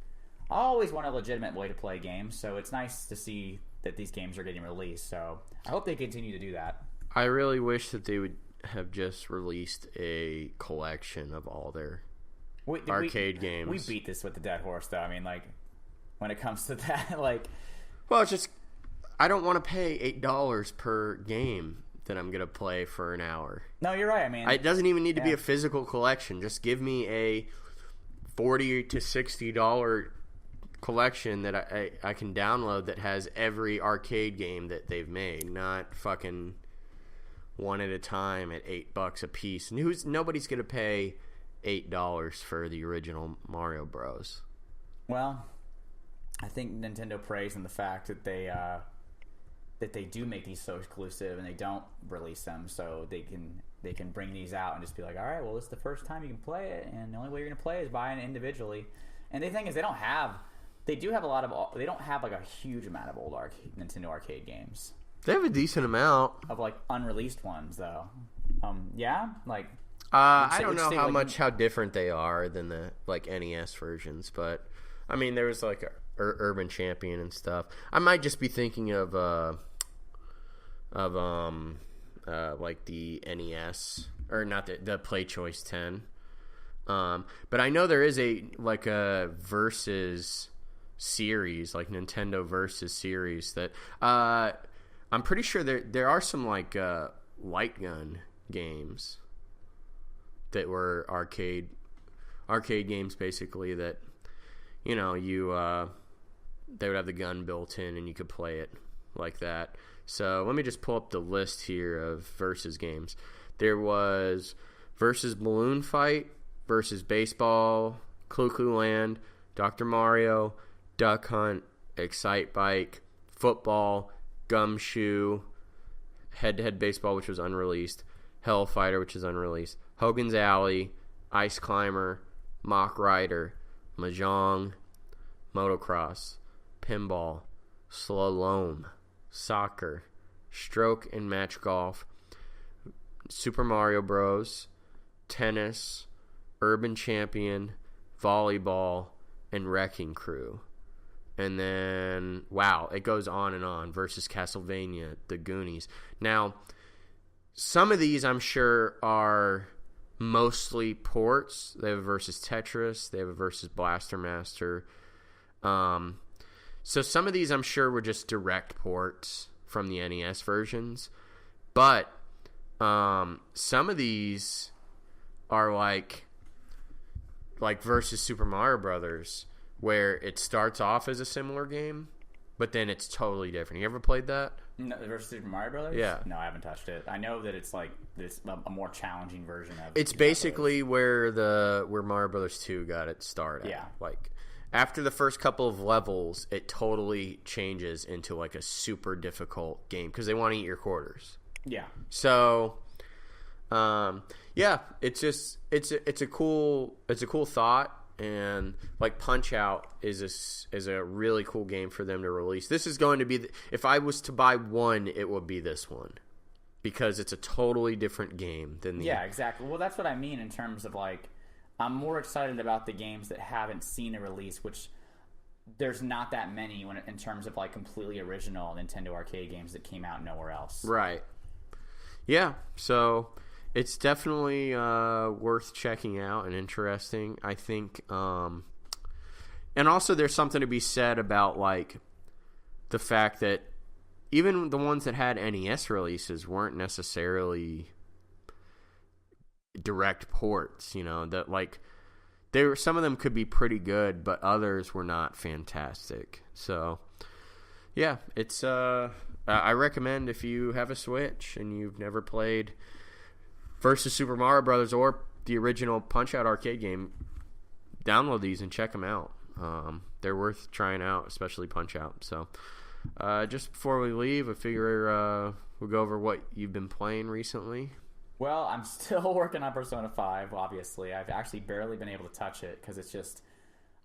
I always want a legitimate way to play games, so it's nice to see that these games are getting released. So I hope they continue to do that. I really wish that they would have just released a collection of all their arcade games. We beat this with the dead horse, though. I mean, like, when it comes to that, like... Well, it's just... I don't want to pay $8 per game that I'm going to play for an hour. No, you're right. I mean... It doesn't even need to be a physical collection. Just give me a $40 to $60 collection that I can download that has every arcade game that they've made, not fucking one at a time at $8 a piece. Nobody's gonna pay $8 for the original Mario Bros. Well, I think Nintendo prays in the fact that they do make these so exclusive and they don't release them, so they can bring these out and just be like, all right, well, this is the first time you can play it, and the only way you're gonna play it is buying it individually. And the thing is, they don't have like a huge amount of old Nintendo arcade games. They have a decent amount of like unreleased ones, though. Yeah, like I don't know how different they are than the like NES versions, but I mean there was like a Urban Champion and stuff. I might just be thinking of like the NES or not the Play Choice 10. But I know there is a Versus series, like Nintendo Versus series that I'm pretty sure there are some like light gun games that were arcade games, basically, that you know they would have the gun built in and you could play it like that. So let me just pull up the list here of Versus games. There was Versus Balloon Fight, Versus Baseball, Clue Clue Land, Dr. Mario, Duck Hunt, Excite Bike, Football, Gumshoe, Head-to-Head Baseball, which was unreleased, Hellfighter, which is unreleased, Hogan's Alley, Ice Climber, Mach Rider, Mahjong, Motocross, Pinball, Slalom, Soccer, Stroke and Match Golf, Super Mario Bros., Tennis, Urban Champion, Volleyball, and Wrecking Crew. And then, wow, it goes on and on. Versus Castlevania, The Goonies. Now, some of these I'm sure are mostly ports. They have a Versus Tetris. They have a Versus Blaster Master. So some of these I'm sure were just direct ports from the NES versions. But some of these are like Versus Super Mario Brothers, where it starts off as a similar game, but then it's totally different. You ever played that? No, Versus Super Mario Brothers? Yeah. No, I haven't touched it. I know that it's like this a more challenging version of. It's basically where Mario Brothers 2 got its start at. Yeah. Like after the first couple of levels, it totally changes into like a super difficult game because they want to eat your quarters. Yeah. So, yeah, it's a cool thought. and like Punch-Out is a really cool game for them to release. This is going to be if I was to buy one, it would be this one because it's a totally different game than the exactly. Well, that's what I mean in terms of like I'm more excited about the games that haven't seen a release, which there's not that many in terms of like completely original Nintendo arcade games that came out nowhere else. Right. Yeah. So it's definitely worth checking out and interesting, I think. And also there's something to be said about like the fact that even the ones that had NES releases weren't necessarily direct ports, you know, that like some of them could be pretty good, but others were not fantastic. So yeah, it's I recommend if you have a Switch and you've never played Versus Super Mario Brothers or the original Punch-Out arcade game, download these and check them out. They're worth trying out, especially Punch-Out. So just before we leave, I figure we'll go over what you've been playing recently. Well, I'm still working on Persona 5, obviously. I've actually barely been able to touch it because it's just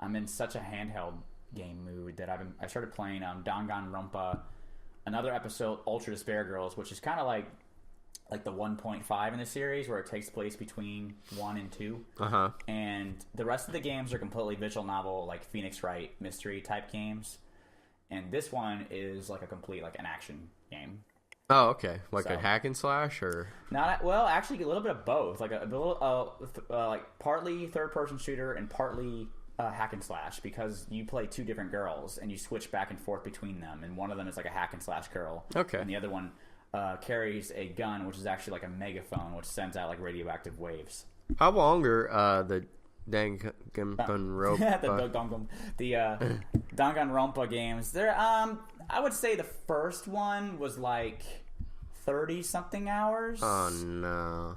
I'm in such a handheld game mood that I started playing Danganronpa, another episode, Ultra Despair Girls, which is kind of like the 1.5 in the series where it takes place between 1 and 2. Uh-huh. And the rest of the games are completely visual novel, like Phoenix Wright mystery type games. And this one is like a complete like an action game. Oh, okay. Like a hack and slash, or actually a little bit of both. Like a little, like partly third-person shooter and partly hack and slash because you play two different girls and you switch back and forth between them. And one of them is like a hack and slash girl. Okay. And the other one carries a gun, which is actually like a megaphone, which sends out like radioactive waves. How long are the Danganronpa? The Danganronpa games. They're I would say the first one was like 30-something hours. Oh no.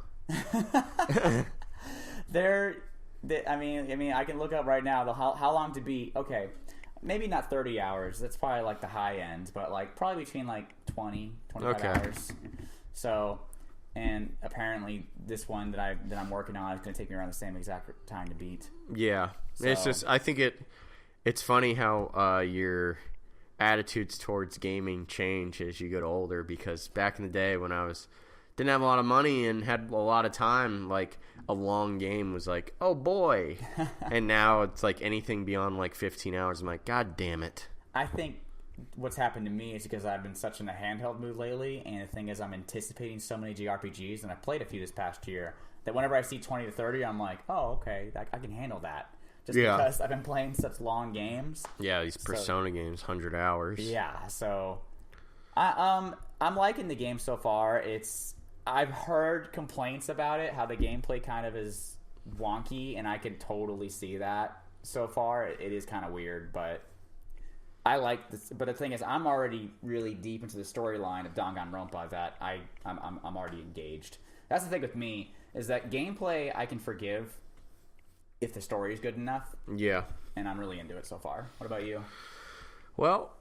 I mean, I can look up right now how long to beat. Okay, maybe not 30 hours. That's probably like the high end, but like probably between like 25 hours. So, and apparently this one that I'm working on is going to take me around the same exact time to beat. Yeah, so. It's just I think it's funny how your attitudes towards gaming change as you get older, because back in the day when I didn't have a lot of money and had a lot of time, like a long game was like, oh boy. And now it's like anything beyond like 15 hours, I'm like, god damn it. I think what's happened to me is because I've been such in a handheld mood lately, and the thing is I'm anticipating so many JRPGs, and I played a few this past year, that whenever I see 20 to 30, I'm like, oh, okay, I can handle that. Just because I've been playing such long games. Yeah, these Persona games, 100 hours. Yeah, so I'm liking the game so far. I've heard complaints about it, how the gameplay kind of is wonky, and I can totally see that so far. It is kind of weird, but I like this. But the thing is, I'm already really deep into the storyline of Danganronpa that I'm already engaged. That's the thing with me, is that gameplay I can forgive if the story is good enough. Yeah. And I'm really into it so far. What about you? Well,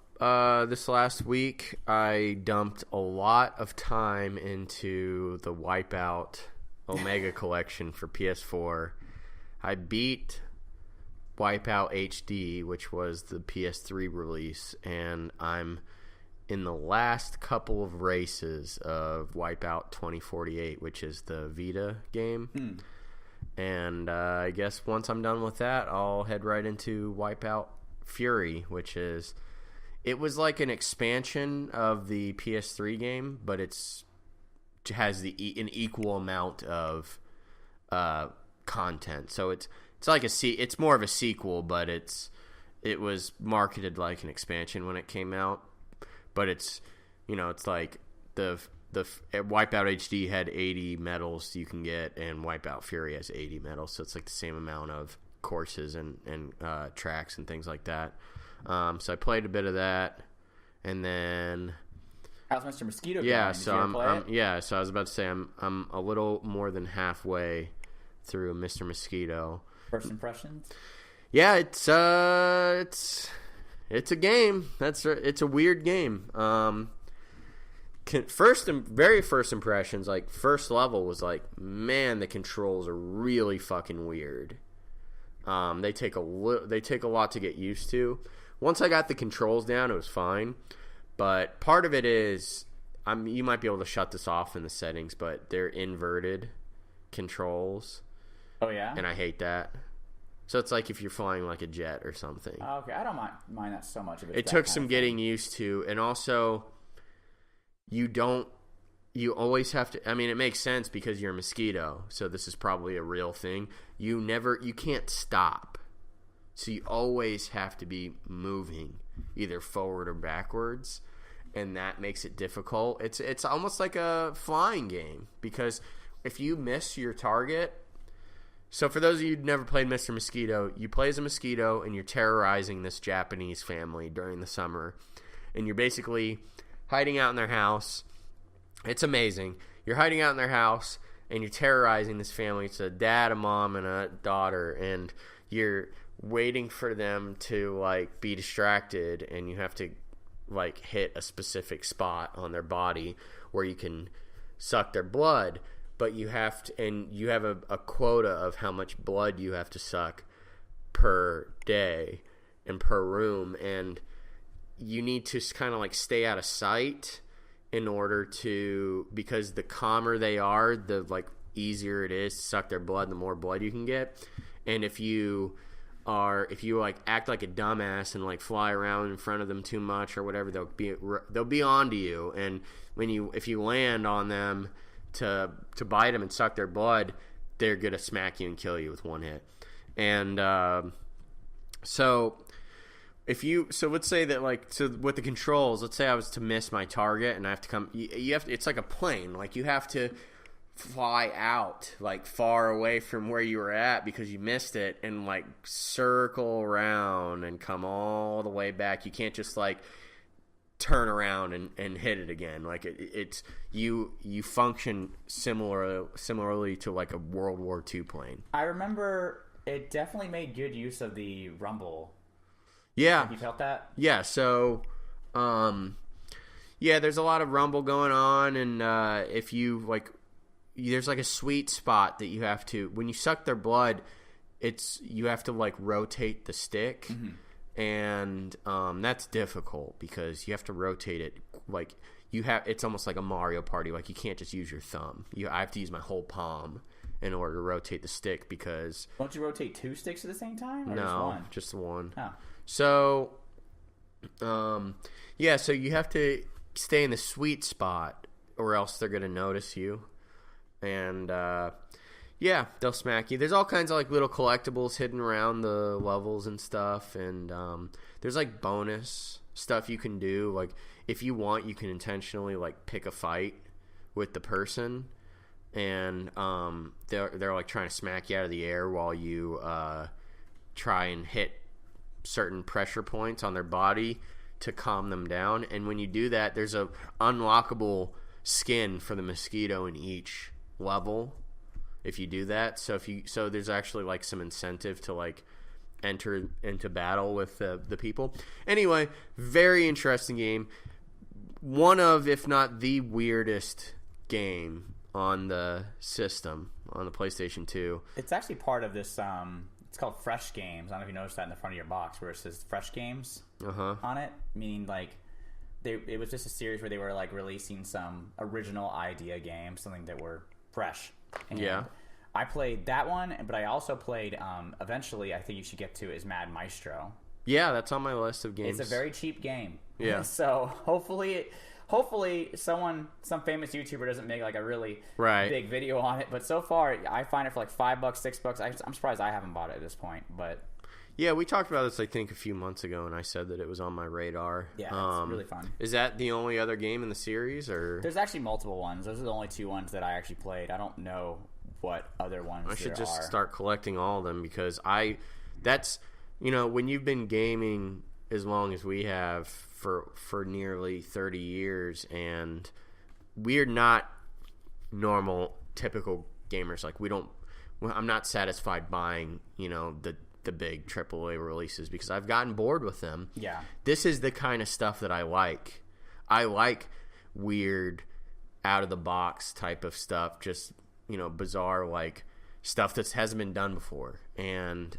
this last week I dumped a lot of time into the Wipeout Omega Collection for PS4. I beat Wipeout HD, which was the PS3 release, and I'm in the last couple of races of Wipeout 2048, which is the Vita game. And I guess once I'm done with that, I'll head right into Wipeout Fury, which it was like an expansion of the PS3 game, but it has an equal amount of content. So it's like it's more of a sequel, but it was marketed like an expansion when it came out. But it's like the Wipeout HD had 80 medals you can get, and Wipeout Fury has 80 medals, so it's like the same amount of courses and tracks and things like that. So I played a bit of that, and then how's Mr. Mosquito going? Yeah, so so I was about to say I'm a little more than halfway through Mr. Mosquito. First impressions? Yeah, it's a game. It's a weird game. Very first impressions, like first level was like, man, the controls are really fucking weird. They take a lot to get used to. Once I got the controls down, it was fine. But part of it is, you might be able to shut this off in the settings, but they're inverted controls. Oh, yeah? And I hate that. So it's like if you're flying like a jet or something. Oh, okay, I don't mind that so much of it. It took some getting used to, and also you always have to. I mean, it makes sense because you're a mosquito, so this is probably a real thing. You can't stop, so you always have to be moving, either forward or backwards, and that makes it difficult. It's almost like a flying game because if you miss your target. So for those of you who've never played Mr. Mosquito, you play as a mosquito and you're terrorizing this Japanese family during the summer. And you're basically hiding out in their house. It's amazing. You're hiding out in their house and you're terrorizing this family. It's a dad, a mom, and a daughter. And you're waiting for them to like be distracted, and you have to like hit a specific spot on their body where you can suck their blood. But you have to, and you have a quota of how much blood you have to suck per day and per room, and you need to kind of like stay out of sight in order to, because the calmer they are, the like easier it is to suck their blood, the more blood you can get. And if you like act like a dumbass and like fly around in front of them too much or whatever, they'll be onto you. And if you land on them to bite them and suck their blood, they're gonna smack you and kill you with one hit. And so let's say that with the controls, let's say I was to miss my target and I have to come. It's like a plane. Like you have to fly out like far away from where you were at because you missed it, and like circle around and come all the way back. You can't just like turn around and hit it again. Like it's you function similarly to like a World War II plane. I remember it definitely made good use of the rumble. Yeah. Have you felt that? Yeah, so there's a lot of rumble going on, and if you like, there's like a sweet spot that you have to, when you suck their blood, you have to like rotate the stick. Mm-hmm. And that's difficult because you have to rotate it like it's almost like a Mario Party. Like you can't just use your thumb. I have to use my whole palm in order to rotate the stick because... Don't you rotate two sticks at the same time? Or no, just one. Oh. So, so you have to stay in the sweet spot or else they're going to notice you. And... they'll smack you. There's all kinds of like little collectibles hidden around the levels and stuff, and there's like bonus stuff you can do. Like if you want, you can intentionally like pick a fight with the person, and they're like trying to smack you out of the air while you try and hit certain pressure points on their body to calm them down. And when you do that, there's a unlockable skin for the mosquito in each level. If you do that, so there's actually like some incentive to like enter into battle with the people. Anyway, very interesting game. One of, if not the weirdest game on the system, on the PlayStation 2. It's actually part of this. It's called Fresh Games. I don't know if you noticed that in the front of your box where it says Fresh Games on it, meaning like it was just a series where they were like releasing some original idea games, something that were fresh. And I played that one, but I also played, eventually, I think you should get to, is Mad Maestro. Yeah, that's on my list of games. It's a very cheap game. Yeah. So hopefully some famous YouTuber doesn't make like a really big video on it. But so far, I find it for like $5, $6. I'm surprised I haven't bought it at this point. But yeah, we talked about this I think a few months ago, and I said that it was on my radar. Yeah, it's really fun. Is that the only other game in the series, or there's actually multiple ones? Those are the only two ones that I actually played. I don't know what other ones I should just are. Start collecting all of them because when you've been gaming as long as we have for nearly 30 years, and we're not normal typical gamers. Like I'm not satisfied buying the big AAA releases because I've gotten bored with them. Yeah. This is the kind of stuff that I like. I like weird out of the box type of stuff, just bizarre, like stuff that hasn't been done before. And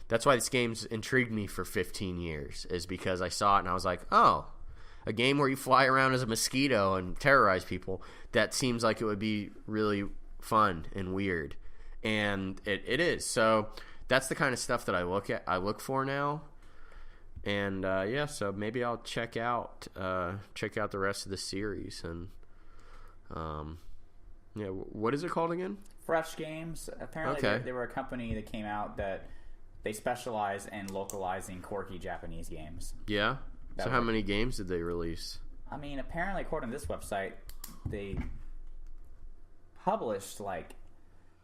that's why this game's intrigued me for 15 years, is because I saw it and I was like, oh, a game where you fly around as a mosquito and terrorize people, that seems like it would be really fun and weird. And it is. So that's the kind of stuff that I look for now. And so maybe I'll check out the rest of the series. And what is it called again? Fresh Games. Apparently, they were a company that came out that they specialize in localizing quirky Japanese games. Yeah. So how many games did they release? I mean, apparently, according to this website, they published like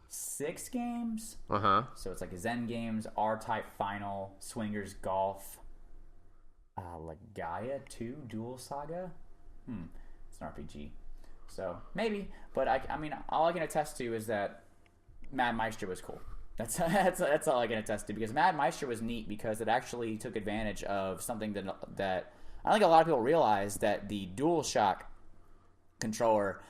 6 games. So it's like Zen Games, R-Type Final, Swingers Golf, like Gaia 2 Dual Saga. It's an RPG. So maybe, but I mean, all I can attest to is that Mad Meister was cool. That's all I can attest to, because Mad Meister was neat because it actually took advantage of something that I think a lot of people realize, that the DualShock controller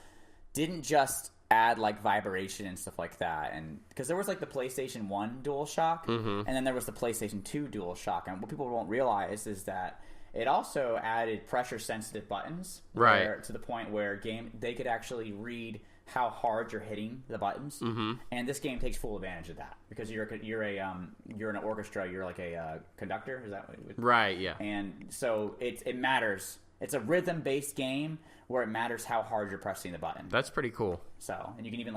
didn't just add like vibration and stuff like that, and because there was like the PlayStation 1 DualShock, and then there was the PlayStation 2 DualShock, and what people won't realize is that it also added pressure sensitive buttons, right, to the point where they could actually read how hard you're hitting the buttons, and this game takes full advantage of that, because you're in an orchestra, you're like a conductor, is that what it would... Right, yeah. And so it matters. It's a rhythm based game where it matters how hard you're pressing the button. That's pretty cool. So, and you can even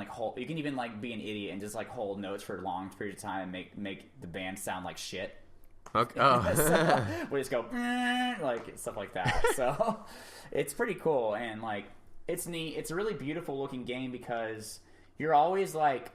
be an idiot and just like hold notes for long periods of time and make the band sound like shit. Okay. Oh. So we just go like stuff like that. So it's pretty cool, and like it's neat. It's a really beautiful looking game, because you're always like,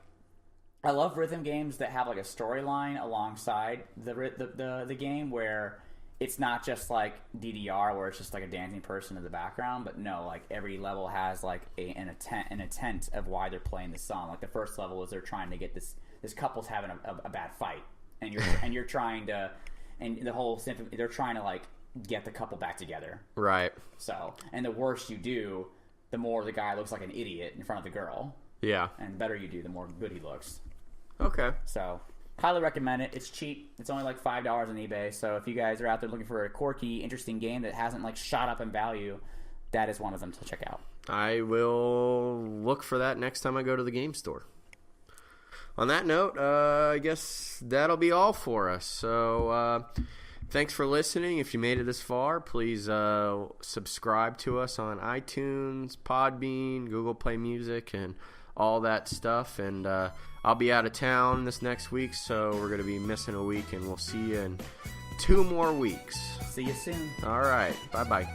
I love rhythm games that have like a storyline alongside the game, where it's not just like DDR where it's just like a dancing person in the background, but no, like every level has like an intent of why they're playing the song. Like the first level is they're trying to get this couple's having a bad fight, and you're trying to, and the whole symphony, they're trying to like get the couple back together. Right. So, and the worse you do, the more the guy looks like an idiot in front of the girl. Yeah. And the better you do, the more good he looks. Okay. So, highly recommend it. It's cheap. It's only like $5 on eBay. So if you guys are out there looking for a quirky, interesting game that hasn't like shot up in value, that is one of them to check out. I will look for that next time I go to the game store. On that note, I guess that'll be all for us. So thanks for listening. If you made it this far, please subscribe to us on iTunes, Podbean, Google Play Music, and all that stuff. And I'll be out of town this next week, so we're going to be missing a week, and we'll see you in 2 more weeks. See you soon. All right. Bye-bye.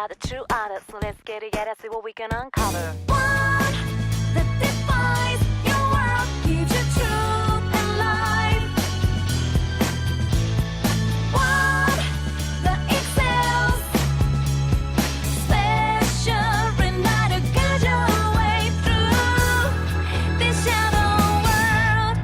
The true artist, so let's get together, see what we can uncover. One that defines your world, gives you truth and life. One that excels, special and not to guide your way through this shadow world.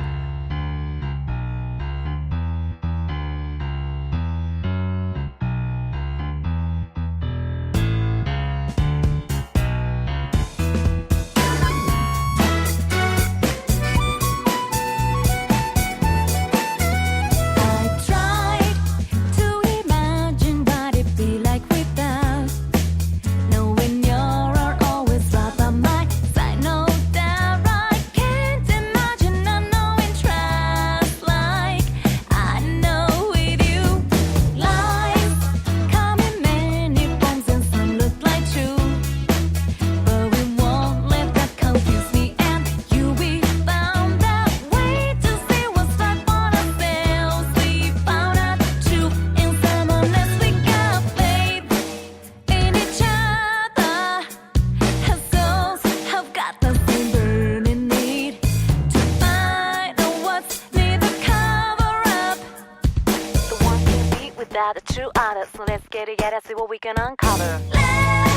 So let's get together, see what we can uncover. Let's